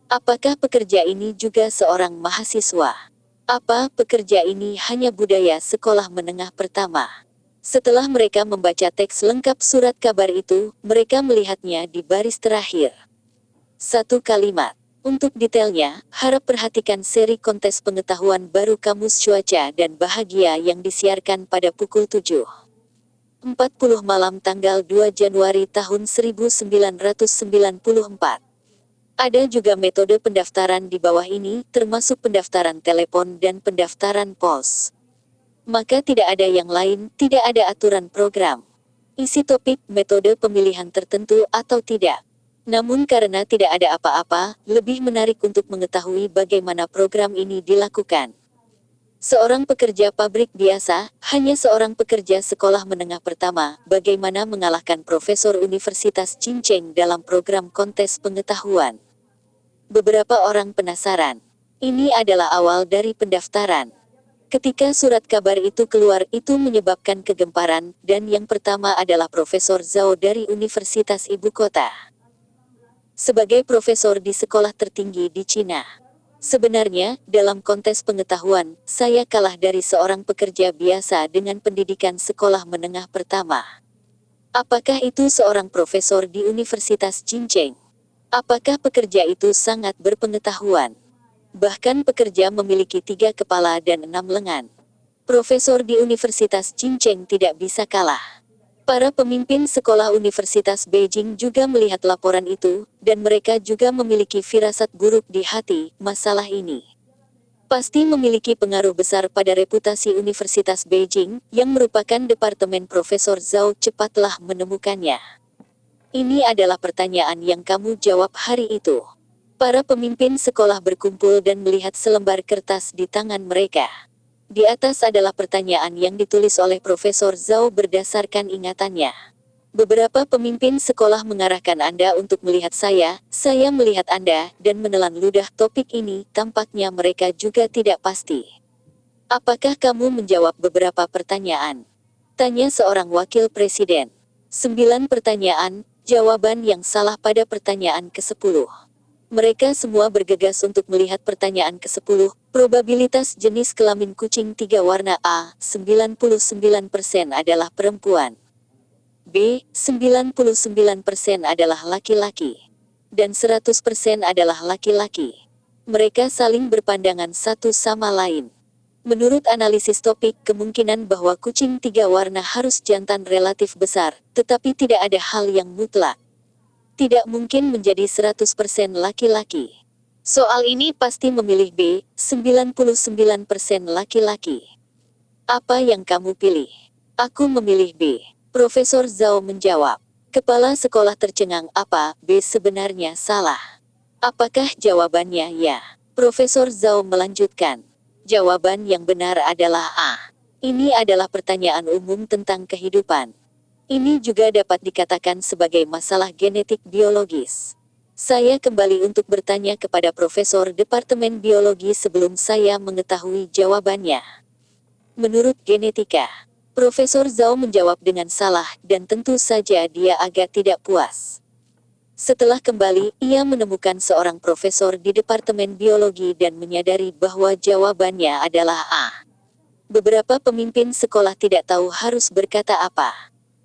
Apakah pekerja ini juga seorang mahasiswa? Apa pekerja ini hanya budaya sekolah menengah pertama? Setelah mereka membaca teks lengkap surat kabar itu, mereka melihatnya di baris terakhir. Satu kalimat. Untuk detailnya, harap perhatikan seri kontes pengetahuan baru Kamus Cuaca dan Bahagia yang disiarkan pada pukul 7.40 malam tanggal 2 Januari tahun 1994. Ada juga metode pendaftaran di bawah ini, termasuk pendaftaran telepon dan pendaftaran pos. Maka tidak ada yang lain, tidak ada aturan program. Isi topik, metode pemilihan tertentu atau tidak. Namun karena tidak ada apa-apa, lebih menarik untuk mengetahui bagaimana program ini dilakukan. Seorang pekerja pabrik biasa, hanya seorang pekerja sekolah menengah pertama, bagaimana mengalahkan Profesor Universitas Cinceng dalam program kontes pengetahuan. Beberapa orang penasaran. Ini adalah awal dari pendaftaran. Ketika surat kabar itu keluar, itu menyebabkan kegemparan, dan yang pertama adalah Profesor Zhao dari Universitas Ibu Kota. Sebagai profesor di sekolah tertinggi di Cina. Sebenarnya, dalam kontes pengetahuan, saya kalah dari seorang pekerja biasa dengan pendidikan sekolah menengah pertama. Apakah itu seorang profesor di Universitas Cinceng? Apakah pekerja itu sangat berpengetahuan? Bahkan pekerja memiliki 3 kepala dan 6 lengan. Profesor di Universitas Cinceng tidak bisa kalah. Para pemimpin sekolah Universitas Beijing juga melihat laporan itu, dan mereka juga memiliki firasat buruk di hati. Masalah ini pasti memiliki pengaruh besar pada reputasi Universitas Beijing, yang merupakan departemen Profesor Zhao cepatlah menemukannya. Ini adalah pertanyaan yang kamu jawab hari itu. Para pemimpin sekolah berkumpul dan melihat selembar kertas di tangan mereka. Di atas adalah pertanyaan yang ditulis oleh Profesor Zhao berdasarkan ingatannya. Beberapa pemimpin sekolah mengarahkan Anda untuk melihat saya melihat Anda, dan menelan ludah topik ini, tampaknya mereka juga tidak pasti. Apakah kamu menjawab beberapa pertanyaan? Tanya seorang wakil presiden. 9 pertanyaan, jawaban yang salah pada pertanyaan ke-10. Mereka semua bergegas untuk melihat pertanyaan ke-10, probabilitas jenis kelamin kucing 3 warna A, 99% adalah perempuan. B, 99% adalah laki-laki. Dan 100% adalah laki-laki. Mereka saling berpandangan satu sama lain. Menurut analisis topik, kemungkinan bahwa kucing 3 warna harus jantan relatif besar, tetapi tidak ada hal yang mutlak. Tidak mungkin menjadi 100% laki-laki. Soal ini pasti memilih B, 99% laki-laki. Apa yang kamu pilih? Aku memilih B. Profesor Zhao menjawab. Kepala sekolah tercengang. Apa B sebenarnya salah? Apakah jawabannya ya? Profesor Zhao melanjutkan. Jawaban yang benar adalah A. Ini adalah pertanyaan umum tentang kehidupan. Ini juga dapat dikatakan sebagai masalah genetik biologis. Saya kembali untuk bertanya kepada Profesor Departemen Biologi sebelum saya mengetahui jawabannya. Menurut genetika, Profesor Zhao menjawab dengan salah dan tentu saja dia agak tidak puas. Setelah kembali, ia menemukan seorang profesor di Departemen Biologi dan menyadari bahwa jawabannya adalah A. Beberapa pemimpin sekolah tidak tahu harus berkata apa.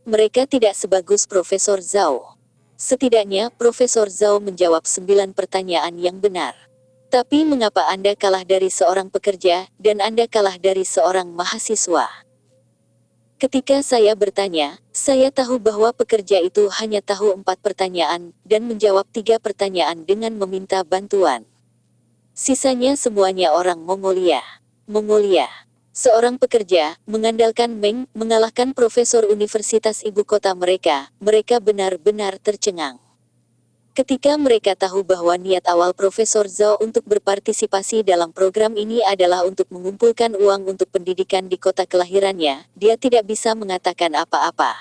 Mereka tidak sebagus Profesor Zhao. Setidaknya, Profesor Zhao menjawab 9 pertanyaan yang benar. Tapi mengapa Anda kalah dari seorang pekerja, dan Anda kalah dari seorang mahasiswa? Ketika saya bertanya, saya tahu bahwa pekerja itu hanya tahu 4 pertanyaan, dan menjawab 3 pertanyaan dengan meminta bantuan. Sisanya semuanya orang Mongolia. Mongolia. Seorang pekerja, mengandalkan Meng, mengalahkan profesor universitas ibu kota mereka benar-benar tercengang. Ketika mereka tahu bahwa niat awal Profesor Zhao untuk berpartisipasi dalam program ini adalah untuk mengumpulkan uang untuk pendidikan di kota kelahirannya, dia tidak bisa mengatakan apa-apa.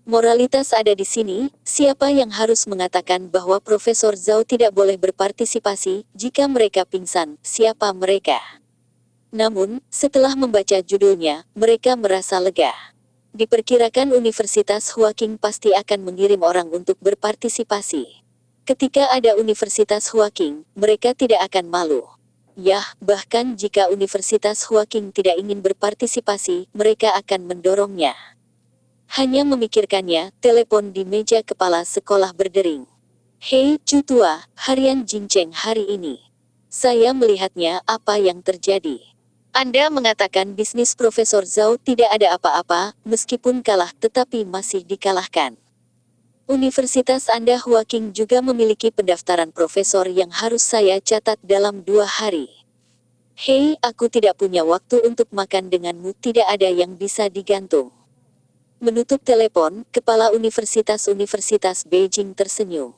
Moralitas ada di sini, siapa yang harus mengatakan bahwa Profesor Zhao tidak boleh berpartisipasi, jika mereka pingsan, siapa mereka? Namun, setelah membaca judulnya, mereka merasa lega. Diperkirakan Universitas Huaking pasti akan mengirim orang untuk berpartisipasi. Ketika ada Universitas Huaking, mereka tidak akan malu. Yah, bahkan jika Universitas Huaking tidak ingin berpartisipasi, mereka akan mendorongnya. Hanya memikirkannya, telepon di meja kepala sekolah berdering. Hei, Cutua, harian Jincheng hari ini. Saya melihatnya, apa yang terjadi? Anda mengatakan bisnis Profesor Zhao tidak ada apa-apa, meskipun kalah tetapi masih dikalahkan. Universitas Anda Huaking juga memiliki pendaftaran profesor yang harus saya catat dalam 2 hari. Hei, aku tidak punya waktu untuk makan denganmu, tidak ada yang bisa digantung. Menutup telepon, kepala Universitas Beijing tersenyum.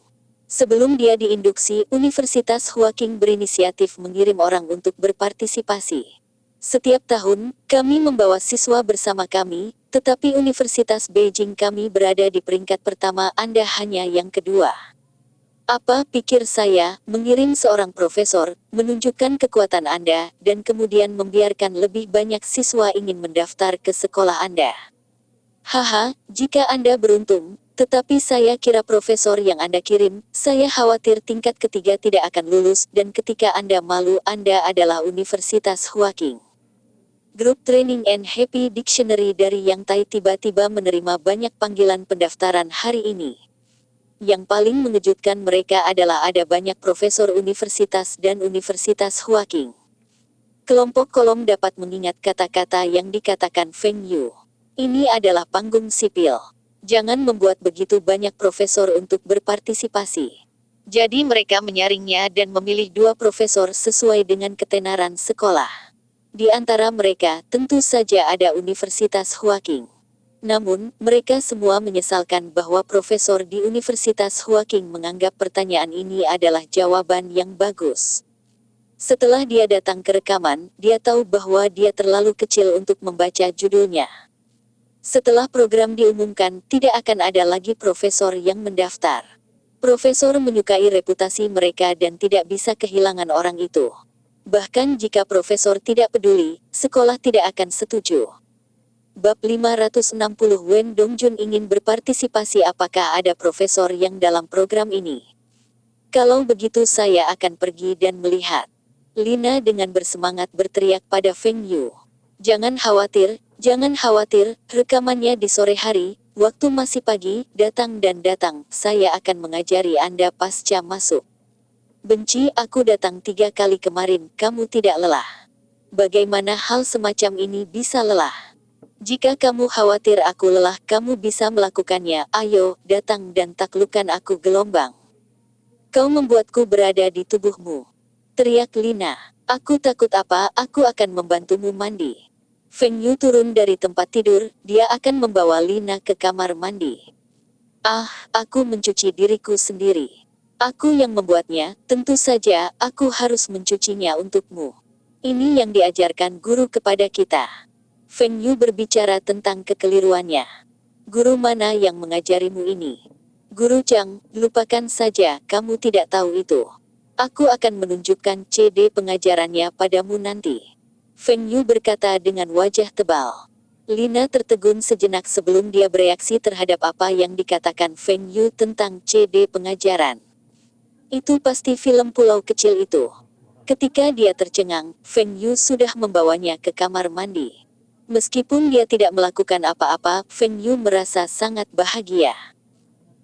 Sebelum dia diinduksi, Universitas Huaking berinisiatif mengirim orang untuk berpartisipasi. Setiap tahun, kami membawa siswa bersama kami, tetapi Universitas Beijing kami berada di peringkat pertama, Anda hanya yang kedua. Apa pikir saya, mengirim seorang profesor, menunjukkan kekuatan Anda, dan kemudian membiarkan lebih banyak siswa ingin mendaftar ke sekolah Anda? Haha, jika Anda beruntung, tetapi saya kira profesor yang Anda kirim, saya khawatir tingkat ketiga tidak akan lulus, dan ketika Anda malu, Anda adalah Universitas Huaking. Grup Training and Happy Dictionary dari Yang Tai tiba-tiba menerima banyak panggilan pendaftaran hari ini. Yang paling mengejutkan mereka adalah ada banyak profesor universitas dan Universitas Huaking. Kelompok kolom dapat mengingat kata-kata yang dikatakan Feng Yu. Ini adalah panggung sipil. Jangan membuat begitu banyak profesor untuk berpartisipasi. Jadi mereka menyaringnya dan memilih 2 profesor sesuai dengan ketenaran sekolah. Di antara mereka, tentu saja ada Universitas Huaking. Namun, mereka semua menyesalkan bahwa profesor di Universitas Huaking menganggap pertanyaan ini adalah jawaban yang bagus. Setelah dia datang ke rekaman, dia tahu bahwa dia terlalu kecil untuk membaca judulnya. Setelah program diumumkan, tidak akan ada lagi profesor yang mendaftar. Profesor menyukai reputasi mereka dan tidak bisa kehilangan orang itu. Bahkan jika profesor tidak peduli, sekolah tidak akan setuju. Bab 560 Wen Dongjun ingin berpartisipasi. Apakah ada profesor yang dalam program ini? Kalau begitu saya akan pergi dan melihat. Lina dengan bersemangat berteriak pada Feng Yu. Jangan khawatir, rekamannya di sore hari, waktu masih pagi, datang dan datang, saya akan mengajari Anda pasca masuk. Benci, aku datang 3 kali kemarin, kamu tidak lelah. Bagaimana hal semacam ini bisa lelah? Jika kamu khawatir aku lelah, kamu bisa melakukannya, ayo, datang dan taklukkan aku gelombang. Kau membuatku berada di tubuhmu. Teriak Lina. Aku takut apa, aku akan membantumu mandi. Feng Yu turun dari tempat tidur, dia akan membawa Lina ke kamar mandi. Ah, aku mencuci diriku sendiri. Aku yang membuatnya, tentu saja aku harus mencucinya untukmu. Ini yang diajarkan guru kepada kita. Feng Yu berbicara tentang kekeliruannya. Guru mana yang mengajarimu ini? Guru Chang, lupakan saja, kamu tidak tahu itu. Aku akan menunjukkan CD pengajarannya padamu nanti. Feng Yu berkata dengan wajah tebal. Lina tertegun sejenak sebelum dia bereaksi terhadap apa yang dikatakan Feng Yu tentang CD pengajaran. Itu pasti film pulau kecil itu. Ketika dia tercengang, Feng Yu sudah membawanya ke kamar mandi. Meskipun dia tidak melakukan apa-apa, Feng Yu merasa sangat bahagia.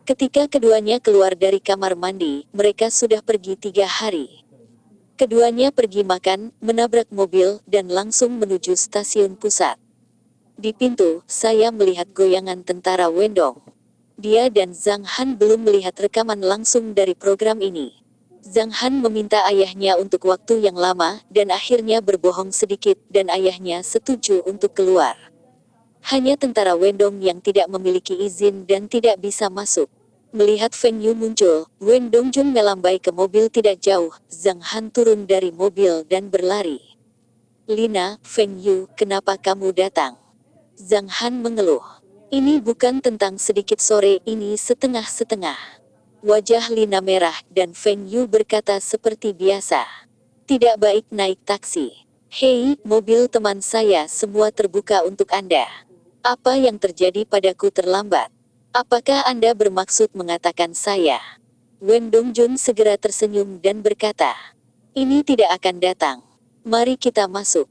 Ketika keduanya keluar dari kamar mandi, mereka sudah pergi 3 hari. Keduanya pergi makan, menabrak mobil, dan langsung menuju stasiun pusat. Di pintu, saya melihat goyangan tentara Wendong. Dia dan Zhang Han belum melihat rekaman langsung dari program ini. Zhang Han meminta ayahnya untuk waktu yang lama, dan akhirnya berbohong sedikit, dan ayahnya setuju untuk keluar. Hanya tentara Wendong yang tidak memiliki izin dan tidak bisa masuk. Melihat Feng Yu muncul, Wen Dongjun melambai ke mobil tidak jauh. Zhang Han turun dari mobil dan berlari. Lina, Feng Yu, kenapa kamu datang? Zhang Han mengeluh. Ini bukan tentang sedikit sore, ini setengah-setengah. Wajah Lina merah, dan Feng Yu berkata seperti biasa. Tidak baik naik taksi. Hei, mobil teman saya semua terbuka untuk Anda. Apa yang terjadi padaku terlambat? Apakah Anda bermaksud mengatakan saya? Wen Dongjun segera tersenyum dan berkata, ini tidak akan datang. Mari kita masuk.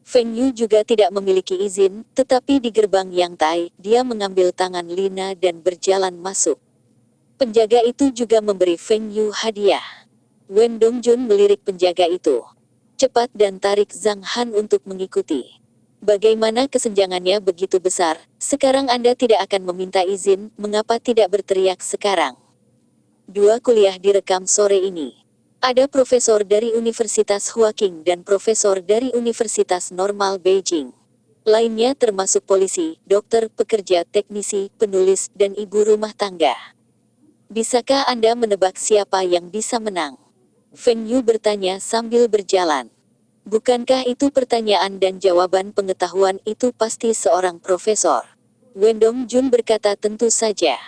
Feng Yu juga tidak memiliki izin, tetapi di gerbang Yang Tai, dia mengambil tangan Lina dan berjalan masuk. Penjaga itu juga memberi Feng Yu hadiah. Wen Dongjun melirik penjaga itu. Cepat dan tarik Zhang Han untuk mengikuti. Bagaimana kesenjangannya begitu besar, sekarang Anda tidak akan meminta izin, mengapa tidak berteriak sekarang? 2 kuliah direkam sore ini. Ada profesor dari Universitas Huaqing dan profesor dari Universitas Normal Beijing. Lainnya termasuk polisi, dokter, pekerja, teknisi, penulis, dan ibu rumah tangga. Bisakah Anda menebak siapa yang bisa menang? Feng Yu bertanya sambil berjalan. Bukankah itu pertanyaan dan jawaban pengetahuan itu pasti seorang profesor? Wendong Jun berkata tentu saja.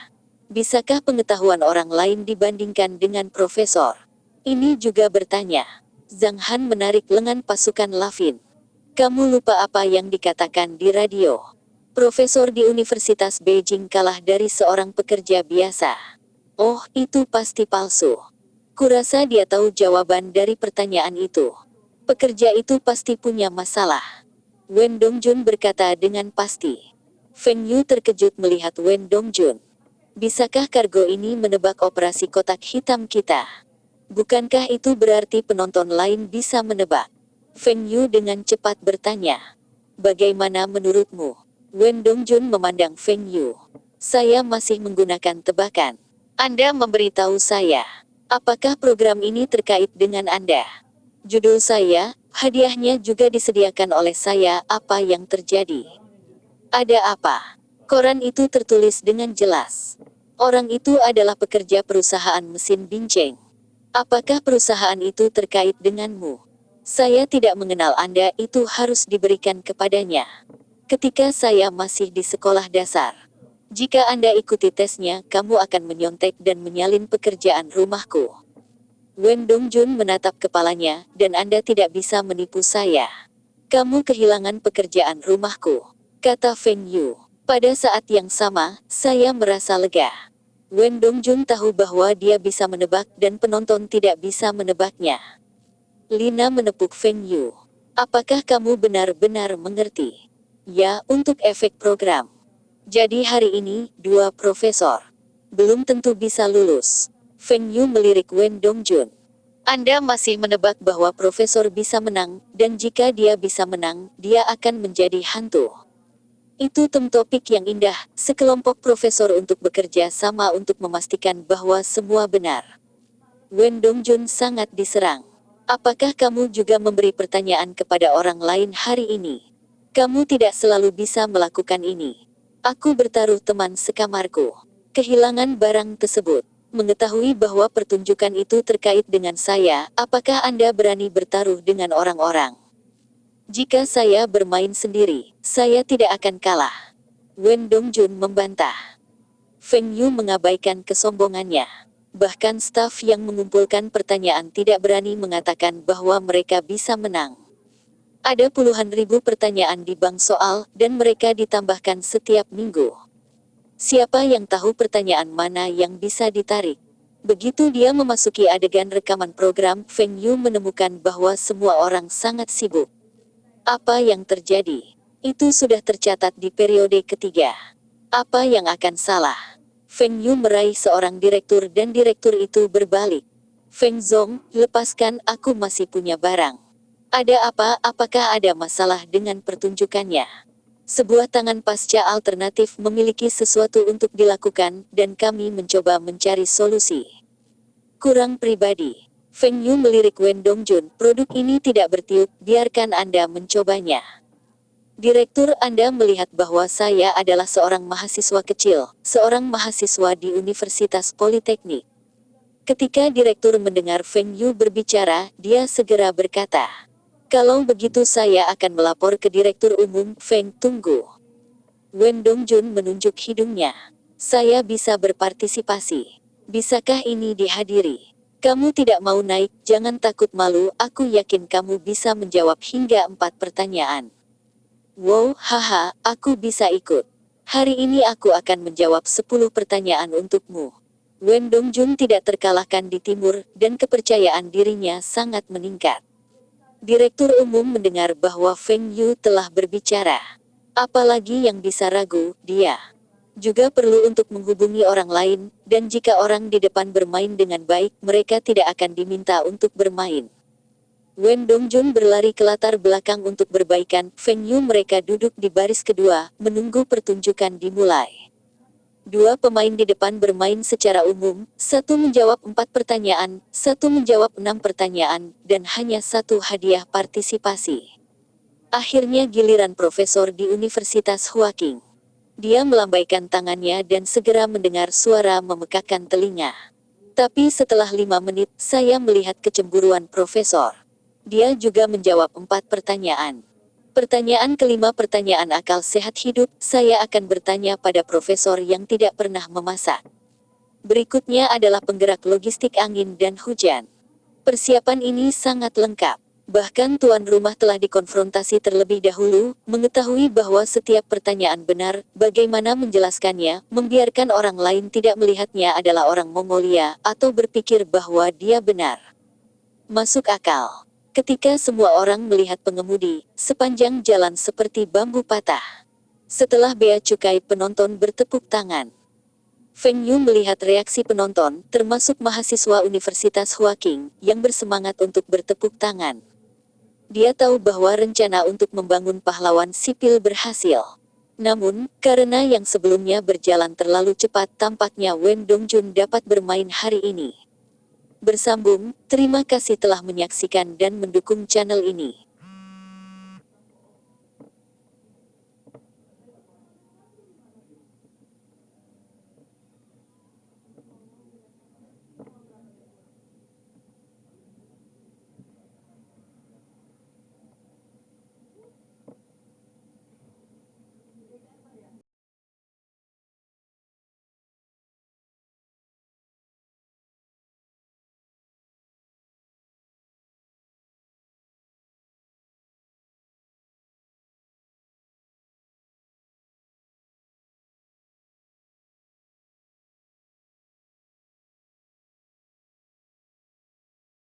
Bisakah pengetahuan orang lain dibandingkan dengan profesor? Ini juga bertanya. Zhang Han menarik lengan pasukan Lavin. Kamu lupa apa yang dikatakan di radio? Profesor di Universitas Beijing kalah dari seorang pekerja biasa. Oh, itu pasti palsu. Kurasa dia tahu jawaban dari pertanyaan itu. Pekerja itu pasti punya masalah. Wen Dongjun berkata dengan pasti. Feng Yu terkejut melihat Wen Dongjun. Bisakah kargo ini menebak operasi kotak hitam kita? Bukankah itu berarti penonton lain bisa menebak? Feng Yu dengan cepat bertanya. Bagaimana menurutmu? Wen Dongjun memandang Feng Yu. Saya masih menggunakan tebakan. Anda memberitahu saya. Apakah program ini terkait dengan Anda? Judul saya, hadiahnya juga disediakan oleh saya, apa yang terjadi? Ada apa? Koran itu tertulis dengan jelas. Orang itu adalah pekerja perusahaan mesin bincang. Apakah perusahaan itu terkait denganmu? Saya tidak mengenal Anda, itu harus diberikan kepadanya. Ketika saya masih di sekolah dasar. Jika Anda ikuti tesnya, kamu akan menyontek dan menyalin pekerjaan rumahku. Wen Dongjun menatap kepalanya, dan Anda tidak bisa menipu saya. Kamu kehilangan pekerjaan rumahku, kata Feng Yu. Pada saat yang sama, saya merasa lega. Wen Dongjun tahu bahwa dia bisa menebak dan penonton tidak bisa menebaknya. Lina menepuk Feng Yu. Apakah kamu benar-benar mengerti? Ya, untuk efek program. Jadi hari ini, 2 profesor. Belum tentu bisa lulus. Feng Yu melirik Wen Dongjun. Anda masih menebak bahwa profesor bisa menang, dan jika dia bisa menang, dia akan menjadi hantu. Itu topik yang indah, sekelompok profesor untuk bekerja sama untuk memastikan bahwa semua benar. Wen Dongjun sangat diserang. Apakah kamu juga memberi pertanyaan kepada orang lain hari ini? Kamu tidak selalu bisa melakukan ini. Aku bertaruh teman sekamarku. kehilangan barang tersebut. Mengetahui bahwa pertunjukan itu terkait dengan saya, apakah Anda berani bertaruh dengan orang-orang? Jika saya bermain sendiri, saya tidak akan kalah. Wen Dongjun membantah. Feng Yu mengabaikan kesombongannya. Bahkan staf yang mengumpulkan pertanyaan tidak berani mengatakan bahwa mereka bisa menang. Ada puluhan ribu pertanyaan di bank soal, dan mereka ditambahkan setiap minggu. Siapa yang tahu pertanyaan mana yang bisa ditarik? Begitu dia memasuki adegan rekaman program, Feng Yu menemukan bahwa semua orang sangat sibuk. Apa yang terjadi? Itu sudah tercatat di periode ketiga. Apa yang akan salah? Feng Yu meraih seorang direktur dan direktur itu berbalik. Feng Zong, lepaskan, aku masih punya barang. Ada apa? Apakah ada masalah dengan pertunjukannya? Sebuah tangan pasca alternatif memiliki sesuatu untuk dilakukan, dan kami mencoba mencari solusi. Kurang pribadi. Feng Yu melirik Wen Dongjun, produk ini tidak bertiuk, biarkan Anda mencobanya. Direktur, Anda melihat bahwa saya adalah seorang mahasiswa kecil, seorang mahasiswa di Universitas Politeknik. Ketika direktur mendengar Feng Yu berbicara, dia segera berkata, kalau begitu saya akan melapor ke direktur umum. Feng, tunggu. Wen Dongjun menunjuk hidungnya. Saya bisa berpartisipasi. Bisakah ini dihadiri? Kamu tidak mau naik, jangan takut malu, aku yakin kamu bisa menjawab hingga 4 pertanyaan. Wow, haha, aku bisa ikut. Hari ini aku akan menjawab 10 pertanyaan untukmu. Wen Dongjun tidak terkalahkan di timur, dan kepercayaan dirinya sangat meningkat. Direktur umum mendengar bahwa Feng Yu telah berbicara. Apalagi yang bisa ragu, dia juga perlu untuk menghubungi orang lain, dan jika orang di depan bermain dengan baik, mereka tidak akan diminta untuk bermain. Wen Dongjun berlari ke latar belakang untuk berbaikan. Feng Yu mereka duduk di baris kedua, menunggu pertunjukan dimulai. Dua pemain di depan bermain secara umum, satu menjawab 4 pertanyaan, satu menjawab 6 pertanyaan, dan hanya satu hadiah partisipasi. Akhirnya giliran profesor di Universitas Huaking. Dia melambaikan tangannya dan segera mendengar suara memekakkan telinga. Tapi setelah 5 menit, saya melihat kecemburuan profesor. Dia juga menjawab 4 pertanyaan. Pertanyaan kelima, pertanyaan akal sehat hidup, saya akan bertanya pada profesor yang tidak pernah memasak. Berikutnya adalah penggerak logistik angin dan hujan. Persiapan ini sangat lengkap. Bahkan tuan rumah telah dikonfrontasi terlebih dahulu, mengetahui bahwa setiap pertanyaan benar, bagaimana menjelaskannya, membiarkan orang lain tidak melihatnya adalah orang Mongolia, atau berpikir bahwa dia benar. Masuk akal. Ketika semua orang melihat pengemudi, sepanjang jalan seperti bambu patah. Setelah bea cukai, penonton bertepuk tangan. Feng Yu melihat reaksi penonton, termasuk mahasiswa Universitas Huaking, yang bersemangat untuk bertepuk tangan. Dia tahu bahwa rencana untuk membangun pahlawan sipil berhasil. Namun, karena yang sebelumnya berjalan terlalu cepat, tampaknya Wen Dongjun dapat bermain hari ini. Bersambung, terima kasih telah menyaksikan dan mendukung channel ini.